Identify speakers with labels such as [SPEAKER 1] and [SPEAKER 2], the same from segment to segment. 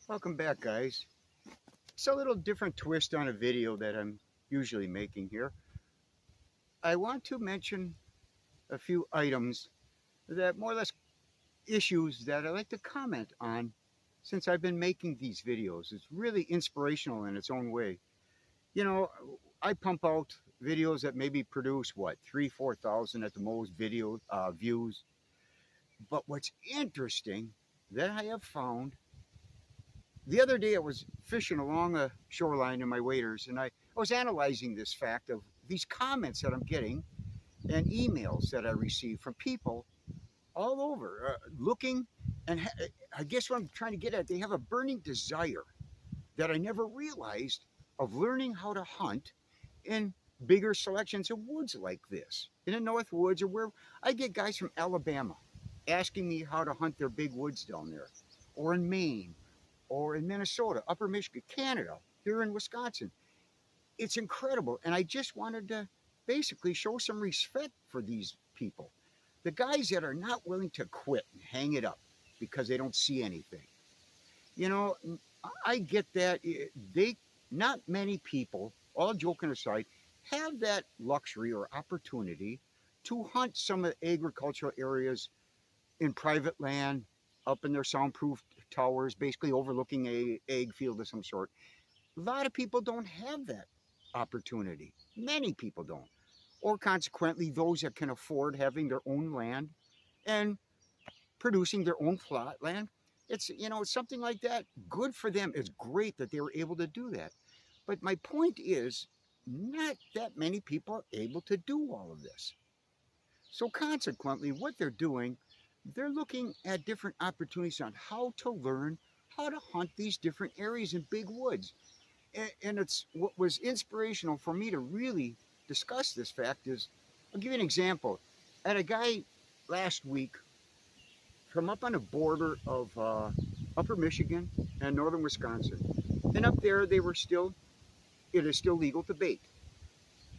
[SPEAKER 1] Welcome back, guys. It's a little different twist on a video that I'm usually making here. I want to mention a few items that more or less issues that I like to comment on since I've been making these videos. It's really inspirational in its own way. You know, I pump out videos that maybe produce what, 4,000 at the most video views. But what's interesting that I have found the other day I was fishing along a shoreline in my waders, and I was analyzing this fact of these comments that I'm getting and emails that I receive from people all over looking. And I guess what I'm trying to get at, they have a burning desire that I never realized of learning how to hunt in bigger selections of woods like this, in the Northwoods, or where I get guys from Alabama asking me how to hunt their big woods down there, or in Maine, or in Minnesota, Upper Michigan, Canada, here in Wisconsin. It's incredible. And I just wanted to basically show some respect for these people. The guys that are not willing to quit and hang it up because they don't see anything. You know, I get that. Not many people, all joking aside, have that luxury or opportunity to hunt some of the agricultural areas in private land, up in their soundproof towers, basically overlooking a egg field of some sort. A lot of people don't have that opportunity. Many people don't. Or consequently, those that can afford having their own land and producing their own plot land. It's something like that. Good for them. It's great that they were able to do that. But my point is, not that many people are able to do all of this. So consequently, what they're doing, they're looking at different opportunities on how to learn how to hunt these different areas in big woods. And it's what was inspirational for me to really discuss this fact is, I'll give you an example. I had a guy last week from up on the border of upper Michigan and northern Wisconsin. And up there, it is still legal to bait.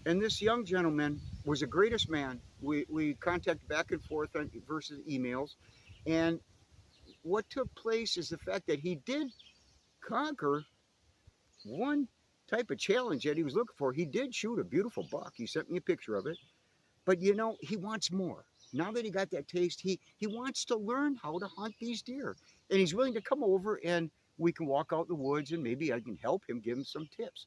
[SPEAKER 1] And this young gentleman was the greatest man. We contacted back and forth on versus emails. And what took place is the fact that he did conquer one type of challenge that he was looking for. He did shoot a beautiful buck. He sent me a picture of it. But he wants more. Now that he got that taste, he wants to learn how to hunt these deer. And he's willing to come over and we can walk out in the woods and maybe I can help him, give him some tips.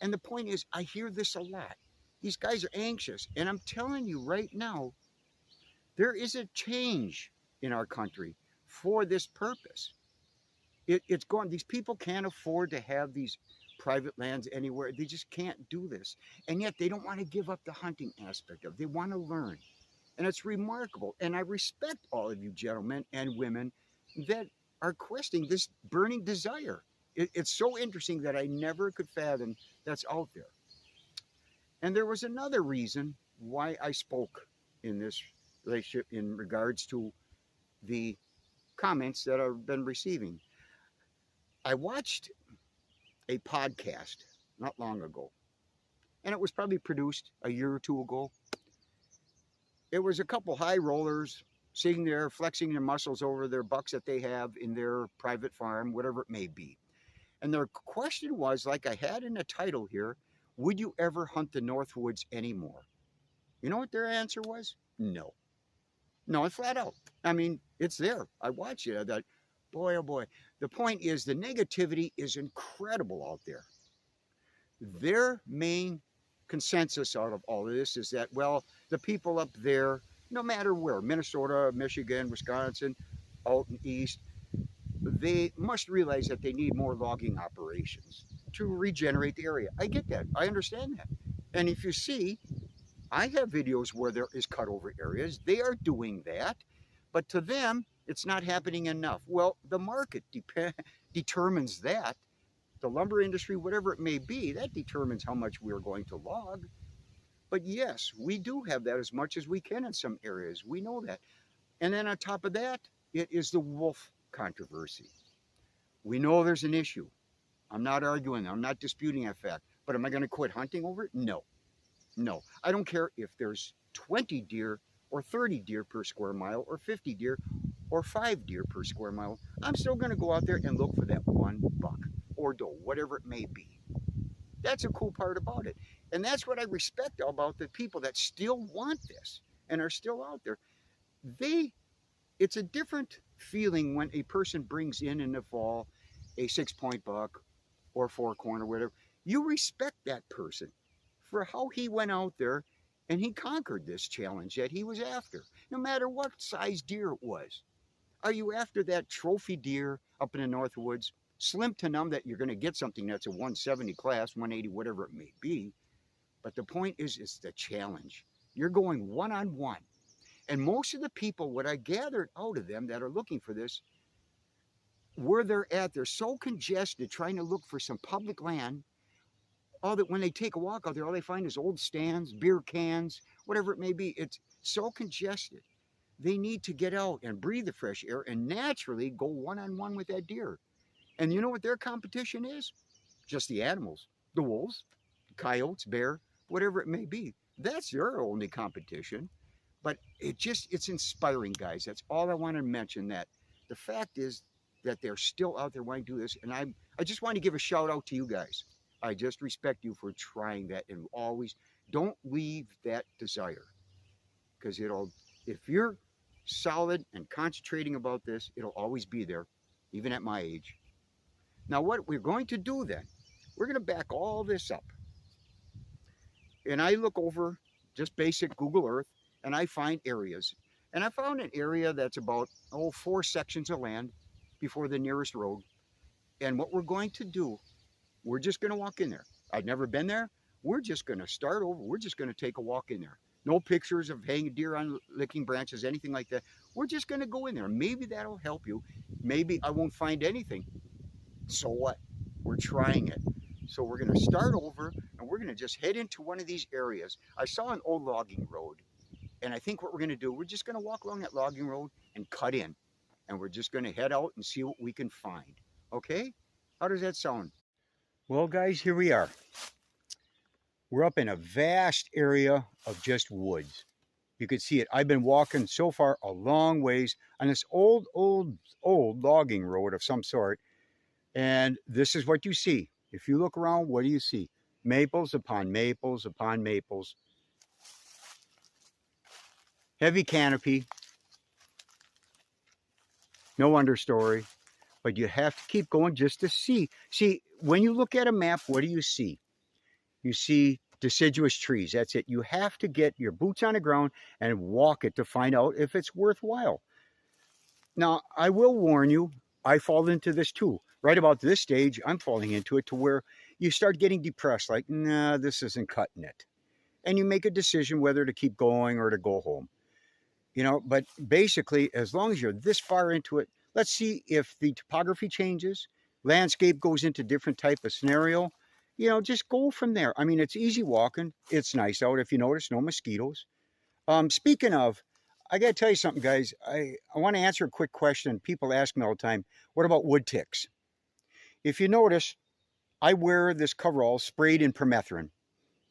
[SPEAKER 1] And the point is, I hear this a lot. These guys are anxious. And I'm telling you right now, there is a change in our country for this purpose. It's gone. These people can't afford to have these private lands anywhere. They just can't do this. And yet they don't want to give up the hunting aspect of it. They want to learn. And it's remarkable. And I respect all of you gentlemen and women that are questioning this burning desire. It's so interesting that I never could fathom that's out there. And there was another reason why I spoke in this relationship in regards to the comments that I've been receiving. I watched a podcast not long ago, and it was probably produced a year or two ago. It was a couple high rollers sitting there flexing their muscles over their bucks that they have in their private farm, whatever it may be. And their question was, like I had in the title here, would you ever hunt the Northwoods anymore? You know what their answer was? No. No, and flat out. I mean, it's there. I watch it. I thought, boy, oh boy. The point is the negativity is incredible out there. Their main consensus out of all of this is that, well, the people up there, no matter where, Minnesota, Michigan, Wisconsin, out and east, they must realize that they need more logging operations to regenerate the area. I get that. I understand that. And if you see, I have videos where there is cut over areas. They are doing that. But to them, it's not happening enough. Well, the market determines that. The lumber industry, whatever it may be, that determines how much we're going to log. But yes, we do have that as much as we can in some areas. We know that. And then on top of that, it is the wolf controversy. We know there's an issue. I'm not arguing. I'm not disputing that fact. But am I going to quit hunting over it? No. No. I don't care if there's 20 deer or 30 deer per square mile or 50 deer or 5 deer per square mile, I'm still going to go out there and look for that one buck or doe, whatever it may be. That's a cool part about it. And that's what I respect about the people that still want this and are still out there. It's a different feeling when a person brings in the fall a 6-point buck or 4-corn or whatever. You respect that person for how he went out there and he conquered this challenge that he was after, no matter what size deer it was. Are you after that trophy deer up in the Northwoods? Slim to none that you're going to get something that's a 170 class, 180, whatever it may be. But the point is, it's the challenge. You're going one-on-one. And most of the people, what I gathered out of them that are looking for this, where they're at, they're so congested trying to look for some public land, all that when they take a walk out there, all they find is old stands, beer cans, whatever it may be. It's so congested. They need to get out and breathe the fresh air and naturally go one-on-one with that deer. And you know what their competition is? Just the animals, the wolves, coyotes, bear, whatever it may be. That's their only competition. But it's inspiring, guys. That's all I want to mention. That the fact is that they're still out there wanting to do this. And I just want to give a shout out to you guys. I just respect you for trying that, and always don't leave that desire, because if you're solid and concentrating about this, it'll always be there, even at my age. Now what we're going to do then, we're going to back all this up. And I look over just basic Google Earth and I find areas. And I found an area that's about 4 sections of land before the nearest road. And what we're going to do, we're just going to walk in there. I've never been there. We're just going to start over. We're just going to take a walk in there. No pictures of hanging deer on licking branches, anything like that. We're just going to go in there. Maybe that'll help you. Maybe I won't find anything. So what? We're trying it. So we're going to start over and we're going to just head into one of these areas. I saw an old logging road, and I think what we're going to do, we're just going to walk along that logging road and cut in. And we're just going to head out and see what we can find. Okay? How does that sound? Well, guys, here we are. We're up in a vast area of just woods. You can see it. I've been walking so far a long ways on this old logging road of some sort. And this is what you see. If you look around, what do you see? Maples upon maples upon maples. Heavy canopy. No understory. But you have to keep going just to see. See, when you look at a map, what do you see? You see deciduous trees. That's it. You have to get your boots on the ground and walk it to find out if it's worthwhile. Now, I will warn you, I fall into this too. Right about this stage, I'm falling into it to where you start getting depressed, like, nah, this isn't cutting it. And you make a decision whether to keep going or to go home. You know, but basically, as long as you're this far into it, let's see if the topography changes, landscape goes into different type of scenario. You know, just go from there. I mean, it's easy walking. It's nice out. If you notice, no mosquitoes. Speaking of, I got to tell you something, guys. I want to answer a quick question. People ask me all the time, what about wood ticks? If you notice, I wear this coverall sprayed in permethrin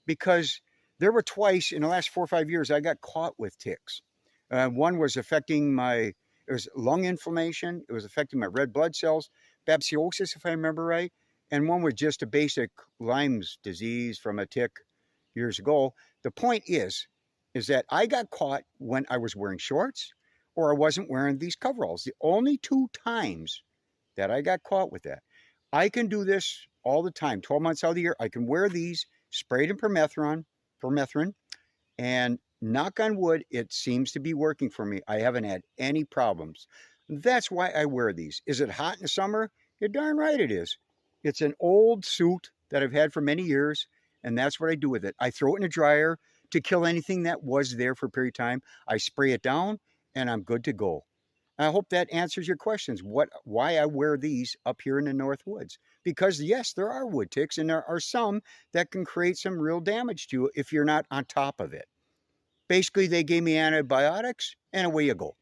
[SPEAKER 1] because there were twice in the last 4 or 5 years I got caught with ticks. One was affecting it was lung inflammation. It was affecting my red blood cells, babesiosis, if I remember right. And one was just a basic Lyme's disease from a tick years ago. The point is that I got caught when I was wearing shorts or I wasn't wearing these coveralls. The only 2 times that I got caught with that. I can do this all the time, 12 months out of the year. I can wear these sprayed in permethrin, and knock on wood, it seems to be working for me. I haven't had any problems. That's why I wear these. Is it hot in the summer? You're darn right it is. It's an old suit that I've had for many years, and that's what I do with it. I throw it in a dryer to kill anything that was there for a period of time. I spray it down, and I'm good to go. I hope that answers your questions, why I wear these up here in the Northwoods. Because yes, there are wood ticks, and there are some that can create some real damage to you if you're not on top of it. Basically, they gave me antibiotics, and away you go.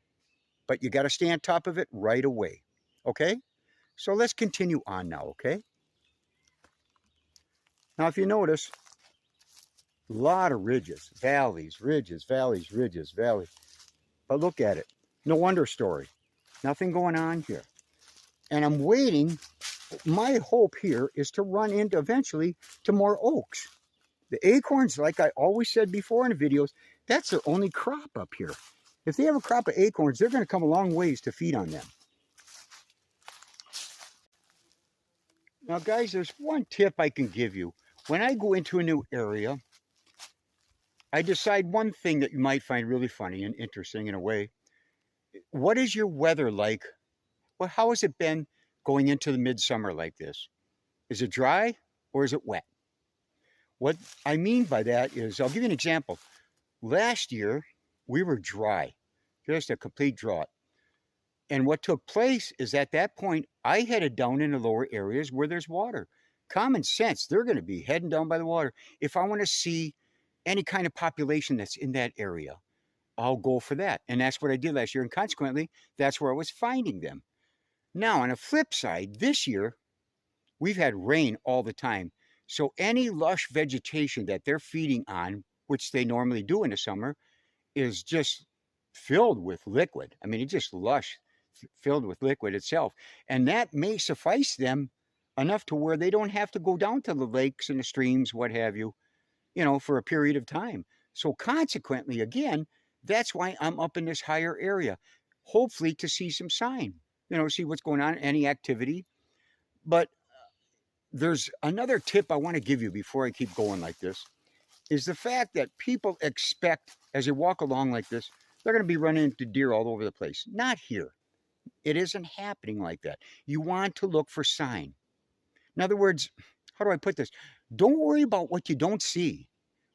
[SPEAKER 1] But you got to stay on top of it right away. Okay? So let's continue on now, okay? Now, if you notice, a lot of ridges, valleys, ridges, valleys, ridges, valleys. But look at it. No understory. Nothing going on here. And I'm waiting. My hope here is to run into eventually to more oaks. The acorns, like I always said before in the videos, that's their only crop up here. If they have a crop of acorns, they're going to come a long ways to feed on them. Now, guys, there's one tip I can give you. When I go into a new area, I decide one thing that you might find really funny and interesting in a way. What is your weather like? Well, how has it been going into the midsummer like this? Is it dry or is it wet? What I mean by that is, I'll give you an example. Last year, we were dry, just a complete drought. And what took place is at that point, I headed down into lower areas where there's water. Common sense, they're going to be heading down by the water. If I want to see any kind of population that's in that area, I'll go for that. And that's what I did last year. And consequently, that's where I was finding them. Now, on the flip side, this year, we've had rain all the time. So any lush vegetation that they're feeding on, which they normally do in the summer, is just filled with liquid. I mean, it's just lush, filled with liquid itself. And that may suffice them enough to where they don't have to go down to the lakes and the streams, what have you, for a period of time. So consequently, again, that's why I'm up in this higher area, hopefully to see some sign, see what's going on, any activity. But there's another tip I want to give you before I keep going like this, is the fact that people expect, as they walk along like this, they're going to be running into deer all over the place. Not here. It isn't happening like that. You want to look for sign. In other words, how do I put this? Don't worry about what you don't see.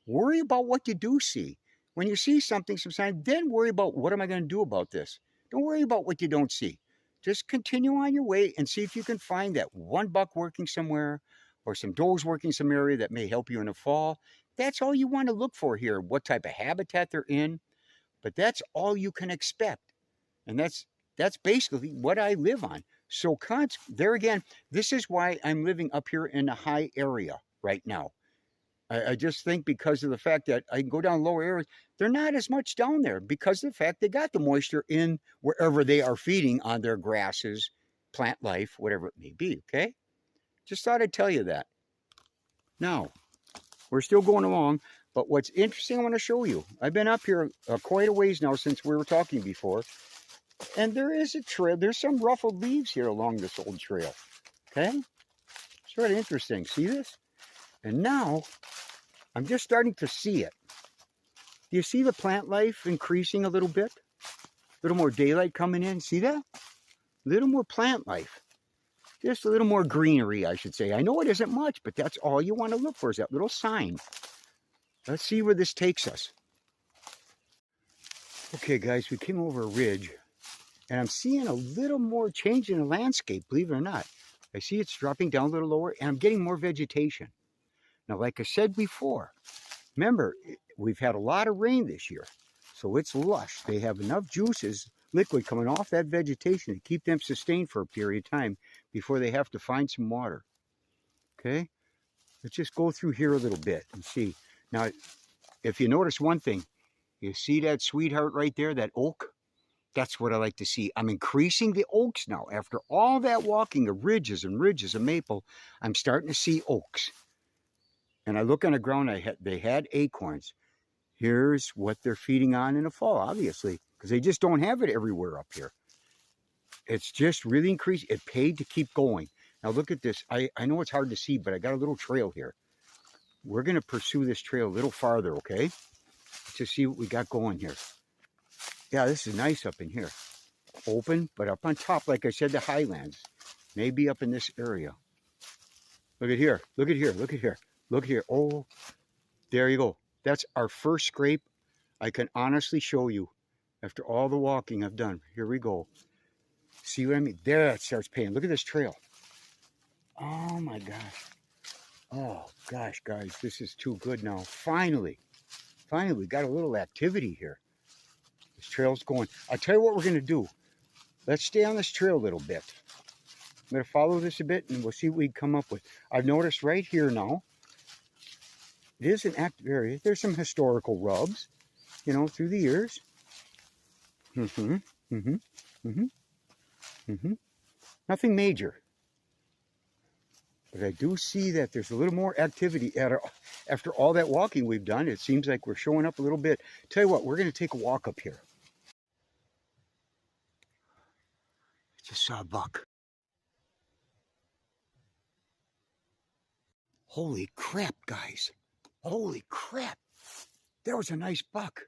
[SPEAKER 1] Worry about what you do see. When you see something, some sign, then worry about, what am I going to do about this? Don't worry about what you don't see. Just continue on your way and see if you can find that one buck working somewhere or some does working some area that may help you in the fall. That's all you want to look for here, what type of habitat they're in. But that's all you can expect. And that's basically what I live on. So there again, this is why I'm living up here in a high area right now. I just think because of the fact that I can go down lower areas, they're not as much down there because of the fact they got the moisture in wherever they are feeding on their grasses, plant life, whatever it may be, okay? Just thought I'd tell you that. Now, we're still going along, but what's interesting I want to show you. I've been up here quite a ways now since we were talking before, and there is a trail. There's some ruffled leaves here along this old trail, okay? It's really interesting. See this? And now, I'm just starting to see it. Do you see the plant life increasing a little bit? A little more daylight coming in. See that? A little more plant life. Just a little more greenery, I should say. I know it isn't much, but that's all you want to look for is that little sign. Let's see where this takes us. Okay, guys, we came over a ridge, and I'm seeing a little more change in the landscape, believe it or not. I see it's dropping down a little lower, and I'm getting more vegetation. Now, like I said before, remember, we've had a lot of rain this year, so it's lush. They have enough juices, liquid coming off that vegetation to keep them sustained for a period of time before they have to find some water. Okay? Let's just go through here a little bit and see. Now, if you notice one thing, you see that sweetheart right there, that oak? That's what I like to see. I'm increasing the oaks now. After all that walking of ridges and ridges of maple, I'm starting to see oaks. And I look on the ground, they had acorns. Here's what they're feeding on in the fall, obviously, because they just don't have it everywhere up here. It's just really increased. It paid to keep going. Now look at this. I know it's hard to see, but I got a little trail here. We're going to pursue this trail a little farther, okay? To see what we got going here. Yeah, this is nice up in here. Open, but up on top, like I said, the highlands. Maybe up in this area. Look at here. Look at here. Look at here. Look here. Oh, there you go. That's our first scrape. I can honestly show you after all the walking I've done. Here we go. See what I mean? There it starts paying. Look at this trail. Oh my gosh. Oh gosh, guys, this is too good now. Finally, we got a little activity here. This trail's going. I'll tell you what we're going to do. Let's stay on this trail a little bit. I'm going to follow this a bit and we'll see what we come up with. I've noticed right here now, it is an active area. There's some historical rubs, through the years. Nothing major. But I do see that there's a little more activity after all that walking we've done. It seems like we're showing up a little bit. Tell you what, we're going to take a walk up here. Just saw a buck. Holy crap, guys. Holy crap. There was a nice buck.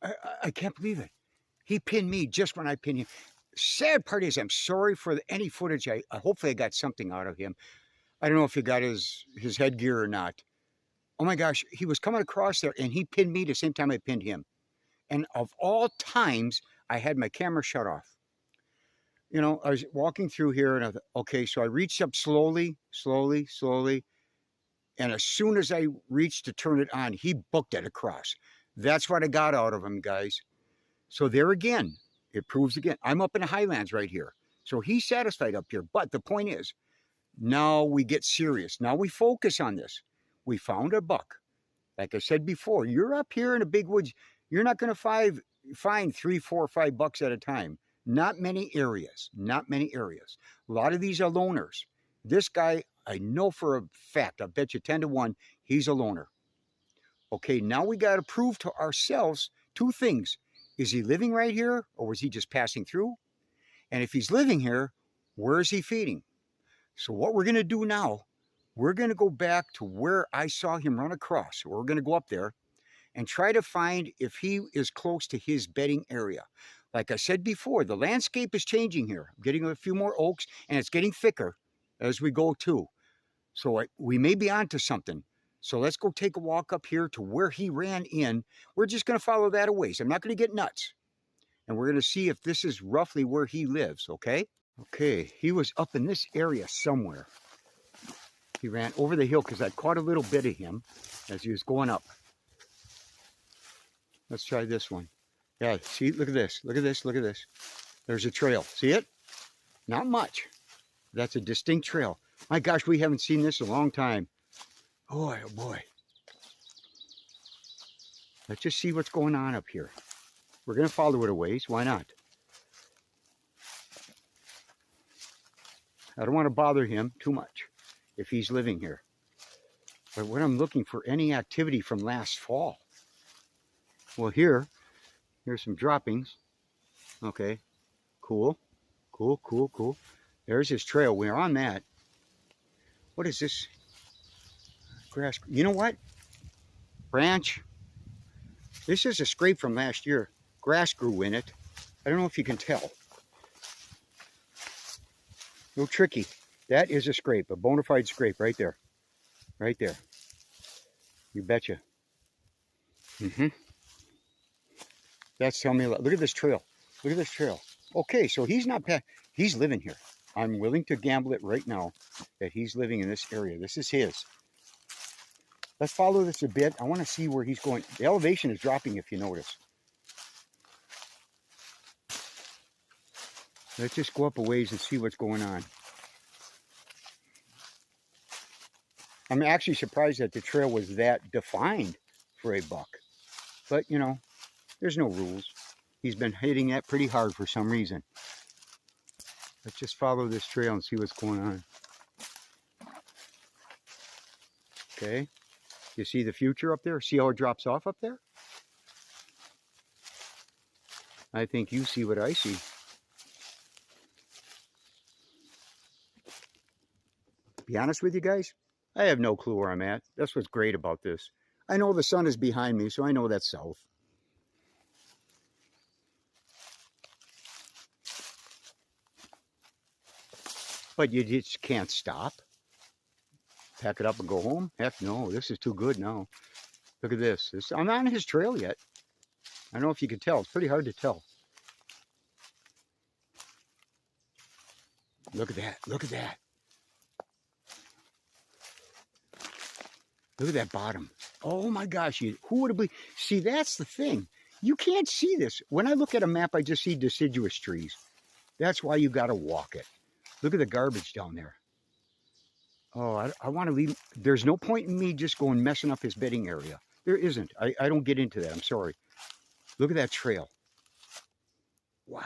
[SPEAKER 1] I can't believe it. He pinned me just when I pinned him. Sad part is I'm sorry for any footage. Hopefully I got something out of him. I don't know if he got his headgear or not. Oh my gosh, he was coming across there and he pinned me the same time I pinned him. And of all times, I had my camera shut off. You know, I was walking through here and I thought, okay, so I reached up slowly. And as soon as I reached to turn it on, he booked it across. That's what I got out of him, guys. So there again, it proves again, I'm up in the highlands right here. So he's satisfied up here. But the point is, now we get serious. Now we focus on this. We found a buck. Like I said before, you're up here in the big woods. You're not going to find 3, 4, 5 bucks at a time. Not many areas. Not many areas. A lot of these are loners. This guy, I know for a fact, I bet you 10 to 1, he's a loner. Okay, now we got to prove to ourselves 2 things. Is he living right here or was he just passing through? And if he's living here, where is he feeding? So what we're going to do now, we're going to go back to where I saw him run across. We're going to go up there and try to find if he is close to his bedding area. Like I said before, the landscape is changing here. I'm getting a few more oaks and it's getting thicker as we go too. So we may be onto something. So let's go take a walk up here to where he ran in. We're just going to follow that a ways. I'm not going to get nuts. And we're going to see if this is roughly where he lives, okay? Okay, he was up in this area somewhere. He ran over the hill because I caught a little bit of him as he was going up. Let's try this one. Yeah, see, look at this. Look at this. Look at this. There's a trail. See it? Not much. That's a distinct trail. My gosh, we haven't seen this in a long time. Boy, oh boy. Let's just see what's going on up here. We're going to follow it a ways. Why not? I don't want to bother him too much if he's living here. But what I'm looking for, any activity from last fall. Well, here's some droppings. Okay, cool. There's his trail. We're on that. What is this? Grass. You know what? Branch. This is a scrape from last year. Grass grew in it. I don't know if you can tell. A little tricky. That is a scrape, a bona fide scrape right there. Right there. You betcha. That's telling me a lot. Look at this trail. Look at this trail. Okay, so he's not he's living here. I'm willing to gamble it right now that he's living in this area. This is his. Let's follow this a bit. I want to see where he's going. The elevation is dropping if you notice. Let's just go up a ways and see what's going on. I'm actually surprised that the trail was that defined for a buck. But, you know, there's no rules. He's been hitting that pretty hard for some reason. Let's just follow this trail and see what's going on. Okay. You see the future up there? See how it drops off up there? I think you see what I see. Be honest with you guys, I have no clue where I'm at. That's what's great about this. I know the sun is behind me, so I know that's south. But you just can't stop. Pack it up and go home? Heck no, this is too good now. Look at this. I'm not on his trail yet. I don't know if you can tell. It's pretty hard to tell. Look at that. Look at that. Look at that bottom. Oh my gosh. Who would have believed? See, that's the thing. You can't see this. When I look at a map, I just see deciduous trees. That's why you got to walk it. Look at the garbage down there. Oh, I want to leave. There's no point in me just going messing up his bedding area. There isn't. I don't get into that. I'm sorry. Look at that trail. Wow.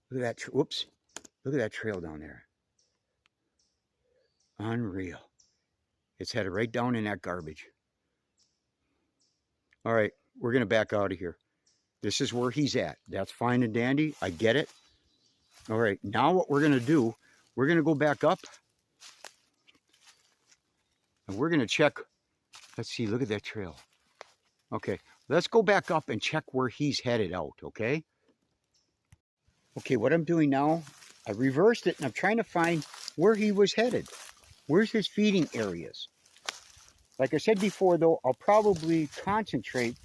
[SPEAKER 1] Look at that, whoops, look at that trail down there. Unreal. It's headed right down in that garbage. All right, we're gonna back out of here. This is where he's at. That's fine and dandy, I get it. All right, now what we're gonna do, we're gonna go back up and we're gonna check, let's see, look at that trail. Okay, let's go back up and check where he's headed out, okay? Okay, what I'm doing now, I reversed it and I'm trying to find where he was headed. Where's his feeding areas? Like I said before though, I'll probably concentrate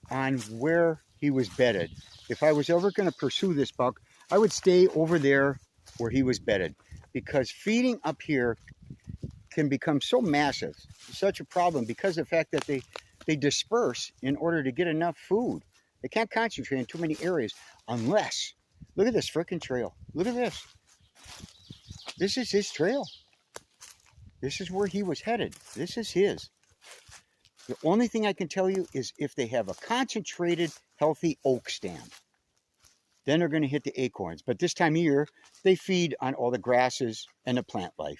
[SPEAKER 1] on where he was bedded. If I was ever gonna pursue this buck, I would stay over there where he was bedded, because feeding up here can become so massive, such a problem, because of the fact that they disperse in order to get enough food. They can't concentrate in too many areas unless, look at this frickin' trail. Look at this. This is his trail. This is where he was headed. This is his. The only thing I can tell you is if they have a concentrated, healthy oak stand, then they're going to hit the acorns. But this time of year, they feed on all the grasses and the plant life.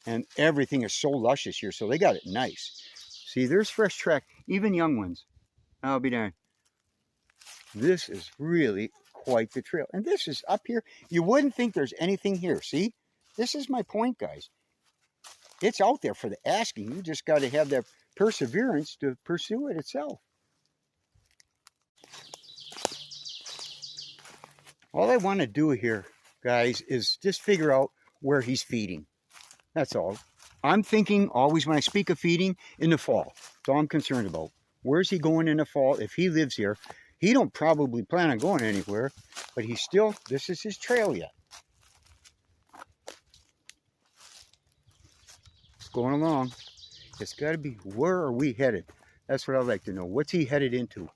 [SPEAKER 1] And everything is so luscious here, so they got it nice. See, there's fresh track, even young ones. I'll be darned. This is really quite the trail. And this is up here. You wouldn't think there's anything here. See, this is my point, guys. It's out there for the asking. You just got to have that perseverance to pursue it itself. All I want to do here, guys, is just figure out where he's feeding. That's all. I'm thinking always when I speak of feeding in the fall. That's all I'm concerned about. Where's he going in the fall? If he lives here, he don't probably plan on going anywhere, but he's still, this is his trail yet. It's going along. It's got to be, where are we headed? That's what I'd like to know. What's he headed into?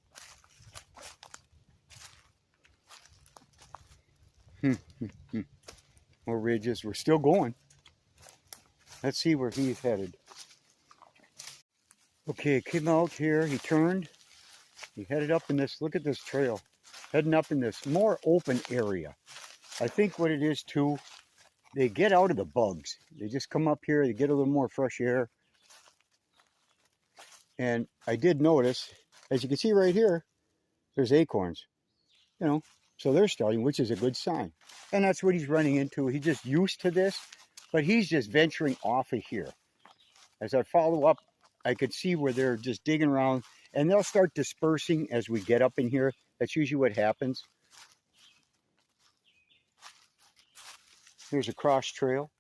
[SPEAKER 1] More ridges. We're still going. Let's see where he's headed. Okay, came out here. He turned. He headed up in this, look at this trail. Heading up in this more open area. I think what it is too, they get out of the bugs. They just come up here, they get a little more fresh air. And I did notice, as you can see right here, there's acorns. You know, so they're starting, which is a good sign. And that's what he's running into. He's just used to this, but he's just venturing off of here. As I follow up, I could see where they're just digging around, and they'll start dispersing as we get up in here. That's usually what happens. Here's a cross trail.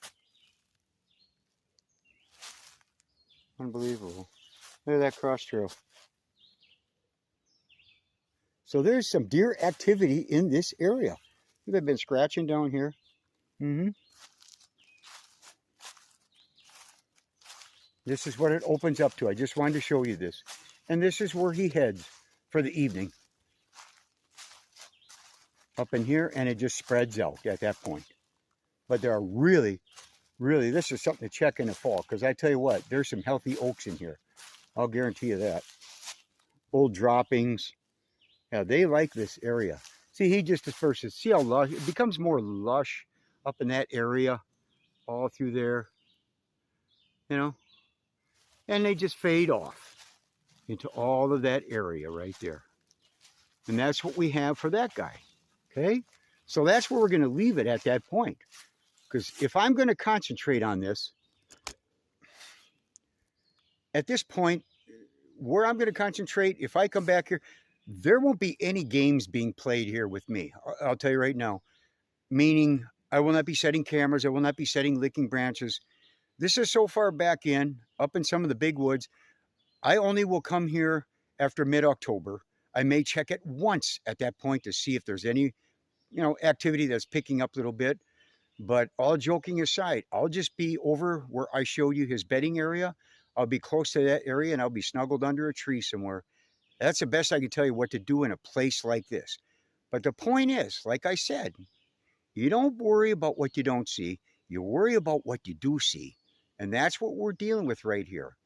[SPEAKER 1] Unbelievable. Look at that cross trail. So there's some deer activity in this area. They've been scratching down here. This is what it opens up to. I just wanted to show you this. And this is where he heads for the evening. Up in here, and it just spreads out at that point. But there are really, this is something to check in the fall, because I tell you what, there's some healthy oaks in here. I'll guarantee you that. Old droppings. Yeah, they like this area. See, he just disperses. See how lush, it becomes more lush up in that area, all through there, you know, and they just fade off into all of that area right there. And that's what we have for that guy, okay? So that's where we're going to leave it at that point. Because if I'm going to concentrate on this, at this point, where I'm going to concentrate, if I come back here, there won't be any games being played here with me. I'll tell you right now. Meaning, I will not be setting cameras. I will not be setting licking branches. This is so far back in, up in some of the big woods. I only will come here after mid-October. I may check it once at that point to see if there's any, you know, activity that's picking up a little bit. But all joking aside, I'll just be over where I showed you his bedding area. I'll be close to that area, and I'll be snuggled under a tree somewhere. That's the best I can tell you what to do in a place like this. But the point is, like I said, you don't worry about what you don't see. You worry about what you do see. And that's what we're dealing with right here.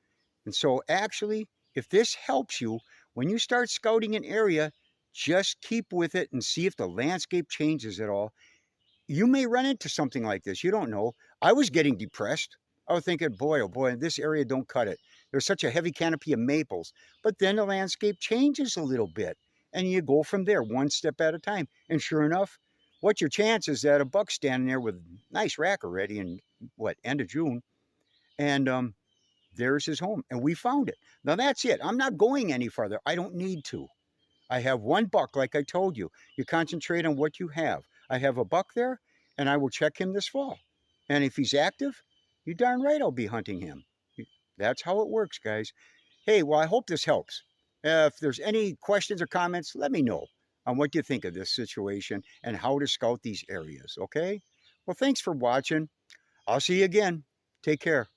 [SPEAKER 1] And so actually, if this helps you, when you start scouting an area, Just keep with it and see if the landscape changes at all. You may run into something like this. You don't know. I was getting depressed. I was thinking, boy, oh boy, this area don't cut it. There's such a heavy canopy of maples. But then the landscape changes a little bit and you go from there one step at a time. And sure enough, what's your chances that a buck's standing there with a nice rack already in what, end of June? And there's his home. And we found it. Now that's it. I'm not going any further. I don't need to. I have one buck, like I told you. You concentrate on what you have. I have a buck there, and I will check him this fall. And if he's active, you darn right I'll be hunting him. That's how it works, guys. Hey, well, I hope this helps. If there's any questions or comments, let me know on what you think of this situation and how to scout these areas, okay? Well, thanks for watching. I'll see you again. Take care.